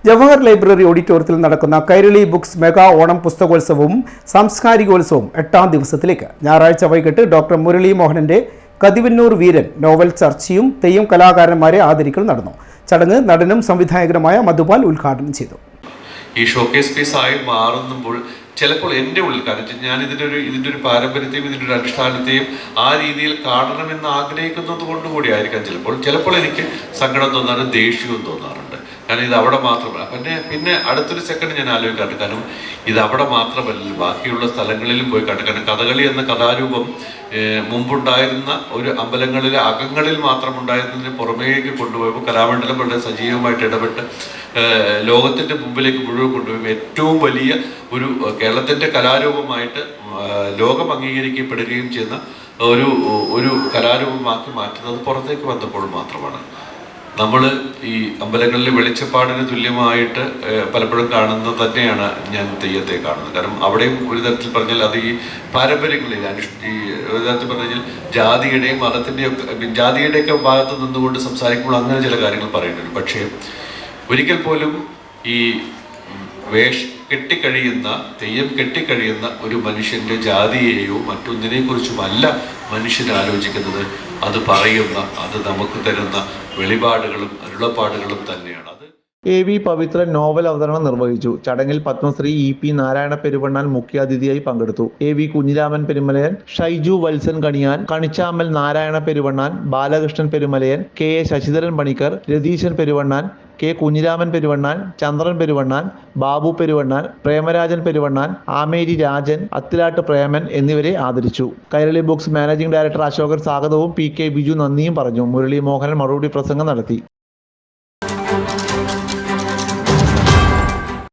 Jawahar library ഓഡിറ്റോറിയത്തിൽ നടക്കുന്ന Kairali books mega Onam പുസ്തകോത്സവവും സാംസ്കാരികോത്സവവും 8ാം ദിവസത്തിലേക്ക് ഞായറാഴ്ച വൈകിട്ട് ഡോക്ടർ മുരളി മോഹനന്റെ കതിവന്നൂർ വീരൻ നോവൽ ചർച്ചയും തെയ്യം കലാകാരന്മാരെ ആദരിക്കൽ നടന്നു. ചടങ്ങ് നടനും സംവിധായകനുമായ മധുപാൽ ഉദ്ഘാടനം ചെയ്തു. ഈ ഷോക്കേസ് പീസായി മാറുമ്പോൾ ചിലപ്പോൾ എൻ്റെ ഉള്ളിൽ, കാരണം ഞാൻ ഇതിൻ്റെ ഒരു പാരമ്പര്യത്തെയും ഇതിൻ്റെ ഒരു അനുഷ്ഠാനത്തെയും ആ രീതിയിൽ കാണണമെന്ന് ആഗ്രഹിക്കുന്നത് കൊണ്ടുകൂടി ആയിരിക്കാം ചിലപ്പോൾ എനിക്ക് സങ്കടം തോന്നാറുണ്ട്, ദേഷ്യവും തോന്നാറുണ്ട്. കാരണം ഇത് അവിടെ മാത്രമല്ല. പിന്നെ അടുത്തൊരു സെക്കൻഡ് ഞാൻ ആലോചിക്കാറുണ്ട്, കാരണം ഇത് അവിടെ മാത്രമല്ല, ബാക്കിയുള്ള സ്ഥലങ്ങളിലും പോയി കണ്ടു. കാരണം കഥകളി എന്ന കലാരൂപം മുമ്പുണ്ടായിരുന്ന ഒരു അമ്പലങ്ങളിലെ അകങ്ങളിൽ മാത്രം ഉണ്ടായിരുന്നതിന് പുറമേക്ക് കൊണ്ടുപോയപ്പോൾ കലാമണ്ഡലം വളരെ സജീവമായിട്ട് ഇടപെട്ട് ലോകത്തിൻ്റെ മുമ്പിലേക്ക് മുഴുവൻ കൊണ്ടുപോയി ഏറ്റവും വലിയ ഒരു കേരളത്തിൻ്റെ കലാരൂപമായിട്ട് ലോകം അംഗീകരിക്കപ്പെടുകയും ചെയ്യുന്ന ഒരു കലാരൂപമാക്കി മാറ്റുന്നത് പുറത്തേക്ക് വന്നപ്പോൾ മാത്രമാണ്. നമ്മൾ ഈ അമ്പലങ്ങളിലെ വെളിച്ചപ്പാടിന് തുല്യമായിട്ട് പലപ്പോഴും കാണുന്നത് തന്നെയാണ് ഞാൻ തെയ്യത്തെ കാണുന്നത്. കാരണം അവിടെയും ഒരു തരത്തിൽ പറഞ്ഞാൽ അത് ഈ പാരമ്പര്യങ്ങളിൽ ഈ ഒരു തരത്തിൽ പറഞ്ഞു കഴിഞ്ഞാൽ ജാതിയുടെയും ജാതിയുടെയൊക്കെ ഭാഗത്ത് നിന്നുകൊണ്ട് സംസാരിക്കുമ്പോൾ അങ്ങനെ ചില കാര്യങ്ങൾ പറയുന്നുണ്ട്. പക്ഷേ ഒരിക്കൽ പോലും ഈ തെയ്യം കെട്ടിക്കഴിയുന്ന ഒരു മനുഷ്യൻ്റെ ജാതിയെയോ മറ്റൊന്നിനെക്കുറിച്ചുമല്ല മനുഷ്യൻ ആലോചിക്കുന്നത്. അത് പറയുന്ന, അത് നമുക്ക് തരുന്ന വെളിപാടുകളും അരുളപ്പാടുകളും തന്നെയാണ്. AV പവിത്രൻ നോവൽ അവതരണം നിർവഹിച്ചു. ചടങ്ങിൽ പത്മശ്രീ EP നാരായണ പെരുവണ്ണാൻ മുഖ്യാതിഥിയായി പങ്കെടുത്തു. AV കുഞ്ഞിരാമൻ പെരുമലയൻ, ഷൈജു വത്സൻ കണിയാൻ, കണിച്ചാമൽ നാരായണ പെരുവണ്ണാൻ, ബാലകൃഷ്ണൻ പെരുമലയൻ, KA ശശിധരൻ പണിക്കർ, രതീശൻ പെരുവണ്ണാൻ, K കുഞ്ഞിരാമൻ പെരുവണ്ണാൻ, ചന്ദ്രൻ പെരുവണ്ണാൻ, ബാബു പെരുവണ്ണാൻ, പ്രേമരാജൻ പെരുവണ്ണാൻ, ആമേരി രാജൻ, അത്തിലാട്ട് പ്രേമൻ എന്നിവരെ ആദരിച്ചു. Kairali books managing director Ashokan സ്വാഗതവും PK ബിജു നന്ദിയും പറഞ്ഞു. മുരളി മോഹനൻ മറുപടി പ്രസംഗം നടത്തി.